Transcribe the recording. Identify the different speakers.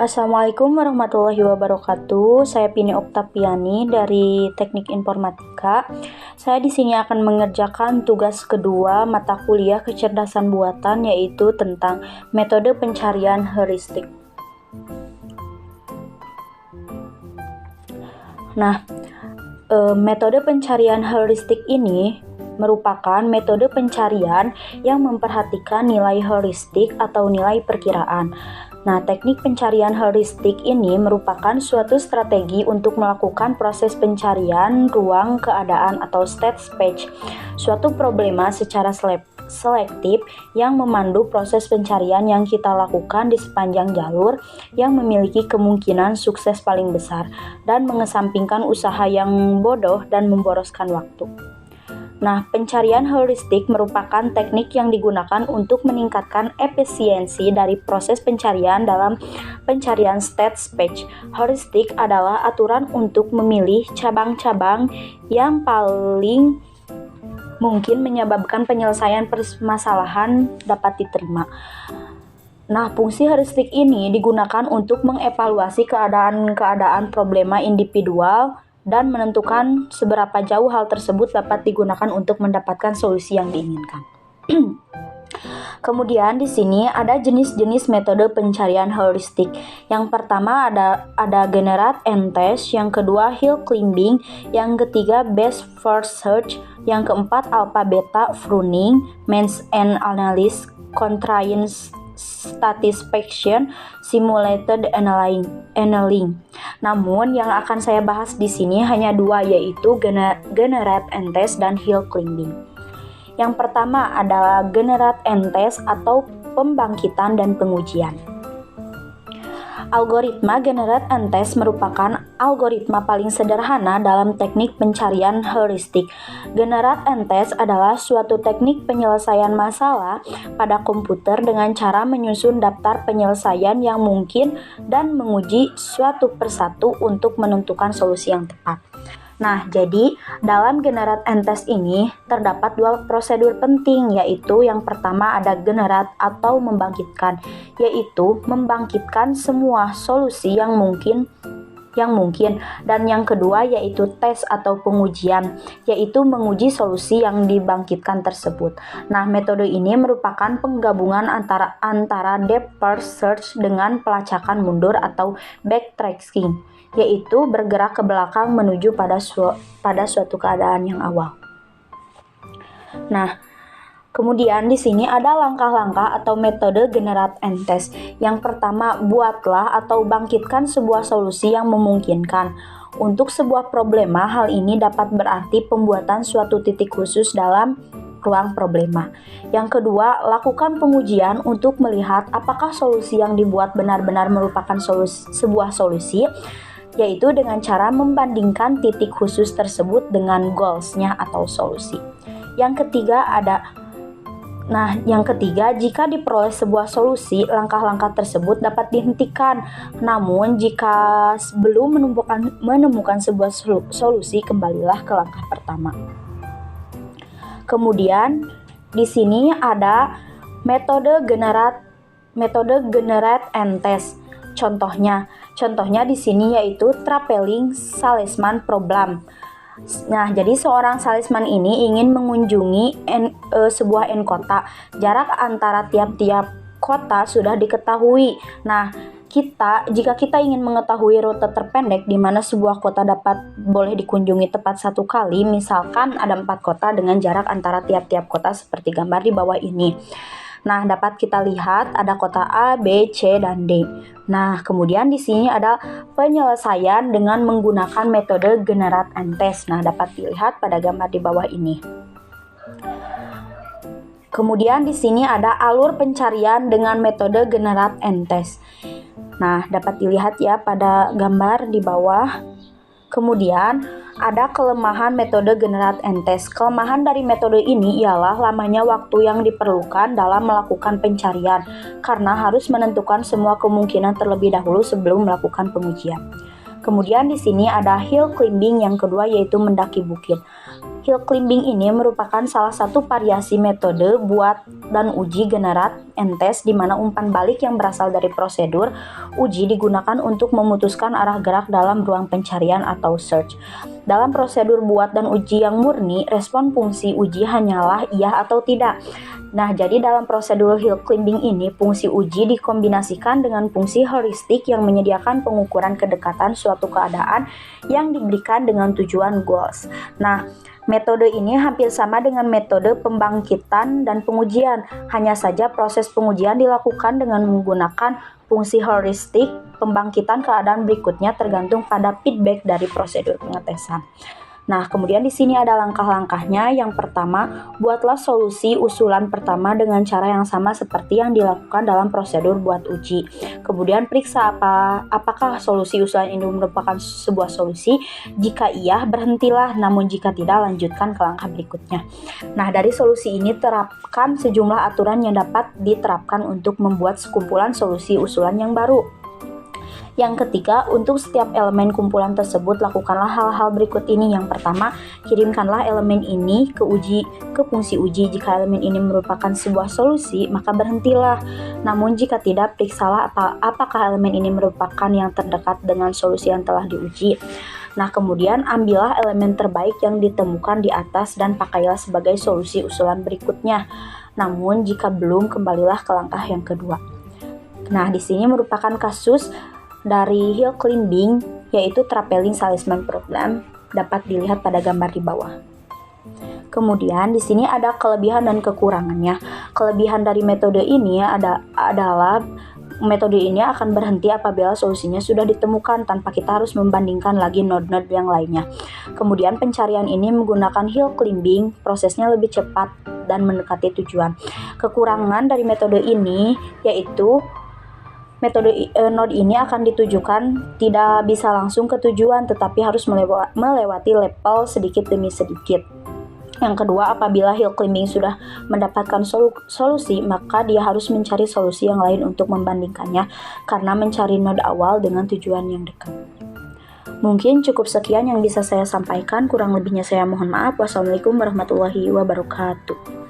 Speaker 1: Assalamualaikum warahmatullahi wabarakatuh. Saya Pini Oktaviani dari Teknik Informatika. Saya di sini akan mengerjakan tugas kedua mata kuliah kecerdasan buatan, yaitu tentang metode pencarian heuristik. Nah, metode pencarian heuristik ini merupakan metode pencarian yang memperhatikan nilai heuristik atau nilai perkiraan. Nah, teknik pencarian heuristik ini merupakan suatu strategi untuk melakukan proses pencarian ruang keadaan atau state space, suatu problema secara selektif yang memandu proses pencarian yang kita lakukan di sepanjang jalur yang memiliki kemungkinan sukses paling besar dan mengesampingkan usaha yang bodoh dan memboroskan waktu. Nah, pencarian heuristik merupakan teknik yang digunakan untuk meningkatkan efisiensi dari proses pencarian dalam pencarian state space. Heuristik adalah aturan untuk memilih cabang-cabang yang paling mungkin menyebabkan penyelesaian permasalahan dapat diterima. Nah, fungsi heuristik ini digunakan untuk mengevaluasi keadaan-keadaan problema individual dan menentukan seberapa jauh hal tersebut dapat digunakan untuk mendapatkan solusi yang diinginkan. Kemudian di sini ada jenis-jenis metode pencarian heuristik. Yang pertama ada generate and test, yang kedua hill climbing, yang ketiga best first search, yang keempat alpha beta pruning, means and analysis, constraint satisfaction, simulated annealing. Namun yang akan saya bahas di sini hanya dua, yaitu generate and test dan hill climbing. Yang pertama adalah generate and test atau pembangkitan dan pengujian. Algoritma generate and test merupakan algoritma paling sederhana dalam teknik pencarian heuristik. Generate and test adalah suatu teknik penyelesaian masalah pada komputer dengan cara menyusun daftar penyelesaian yang mungkin dan menguji suatu persatu untuk menentukan solusi yang tepat. Nah, jadi dalam generate and test ini terdapat dua prosedur penting, yaitu yang pertama ada generate atau membangkitkan, yaitu membangkitkan semua solusi yang mungkin, dan yang kedua yaitu tes atau pengujian, yaitu menguji solusi yang dibangkitkan tersebut. Nah, metode ini merupakan penggabungan antara depth first search dengan pelacakan mundur atau backtracking, yaitu bergerak ke belakang menuju pada suatu keadaan yang awal. Nah, kemudian di sini ada langkah-langkah atau metode generate and test. Yang pertama, buatlah atau bangkitkan sebuah solusi yang memungkinkan. Untuk sebuah problema, hal ini dapat berarti pembuatan suatu titik khusus dalam ruang problema. Yang kedua, lakukan pengujian untuk melihat apakah solusi yang dibuat benar-benar merupakan sebuah solusi, yaitu dengan cara membandingkan titik khusus tersebut dengan goals-nya atau solusi. Yang ketiga, jika diperoleh sebuah solusi, langkah-langkah tersebut dapat dihentikan. Namun, jika belum menemukan sebuah solusi, kembalilah ke langkah pertama. Kemudian, di sini ada metode generate and test. Contohnya di sini yaitu traveling salesman problem. Nah, jadi seorang salesman ini ingin mengunjungi sebuah kota. Jarak antara tiap-tiap kota sudah diketahui. Nah, jika kita ingin mengetahui rute terpendek di mana sebuah kota boleh dikunjungi tepat satu kali, misalkan ada 4 kota dengan jarak antara tiap-tiap kota seperti gambar di bawah ini. Nah, dapat kita lihat ada kota A, B, C, dan D. Nah, kemudian di sini ada penyelesaian dengan menggunakan metode generate and test. Nah, dapat dilihat pada gambar di bawah ini. Kemudian di sini ada alur pencarian dengan metode generate and test. Nah, dapat dilihat ya pada gambar di bawah. Kemudian ada kelemahan metode generate and test. Kelemahan dari metode ini ialah lamanya waktu yang diperlukan dalam melakukan pencarian, karena harus menentukan semua kemungkinan terlebih dahulu sebelum melakukan pengujian. Kemudian di sini ada hill climbing yang kedua, yaitu mendaki bukit. Hill climbing ini merupakan salah satu variasi metode buat dan uji generate and test di mana umpan balik yang berasal dari prosedur uji digunakan untuk memutuskan arah gerak dalam ruang pencarian atau search. Dalam prosedur buat dan uji yang murni, respon fungsi uji hanyalah iya atau tidak. Nah, jadi dalam prosedur hill climbing ini, fungsi uji dikombinasikan dengan fungsi heuristik yang menyediakan pengukuran kedekatan suatu keadaan yang diberikan dengan tujuan goals. Nah, metode ini hampir sama dengan metode pembangkitan dan pengujian, hanya saja proses pengujian dilakukan dengan menggunakan fungsi heuristik. Pembangkitan keadaan berikutnya tergantung pada feedback dari prosedur pengetesan. Nah, kemudian di sini ada langkah-langkahnya. Yang pertama, buatlah solusi usulan pertama dengan cara yang sama seperti yang dilakukan dalam prosedur buat uji. Kemudian periksa apakah solusi usulan ini merupakan sebuah solusi. Jika iya, berhentilah, namun jika tidak, lanjutkan ke langkah berikutnya. Nah, dari solusi ini terapkan sejumlah aturan yang dapat diterapkan untuk membuat sekumpulan solusi usulan yang baru. Yang ketiga, untuk setiap elemen kumpulan tersebut lakukanlah hal-hal berikut ini. Yang pertama, kirimkanlah elemen ini ke fungsi uji. Jika elemen ini merupakan sebuah solusi, maka berhentilah. Namun jika tidak, periksalah apakah elemen ini merupakan yang terdekat dengan solusi yang telah diuji. Nah, kemudian ambillah elemen terbaik yang ditemukan di atas dan pakailah sebagai solusi usulan berikutnya. Namun jika belum, kembalilah ke langkah yang kedua. Nah, di sini merupakan kasus dari hill climbing, yaitu Trampelling Salesman Problem, dapat dilihat pada gambar di bawah. Kemudian di sini ada kelebihan dan kekurangannya. Kelebihan dari metode ini adalah metode ini akan berhenti apabila solusinya sudah ditemukan tanpa kita harus membandingkan lagi node-node yang lainnya. Kemudian pencarian ini menggunakan hill climbing, prosesnya lebih cepat dan mendekati tujuan. Kekurangan dari metode ini yaitu metode node ini akan ditujukan tidak bisa langsung ke tujuan, tetapi harus melewati level sedikit demi sedikit. Yang kedua, apabila hill climbing sudah mendapatkan solusi, maka dia harus mencari solusi yang lain untuk membandingkannya, karena mencari node awal dengan tujuan yang dekat. Mungkin cukup sekian yang bisa saya sampaikan, kurang lebihnya saya mohon maaf. Wassalamualaikum warahmatullahi wabarakatuh.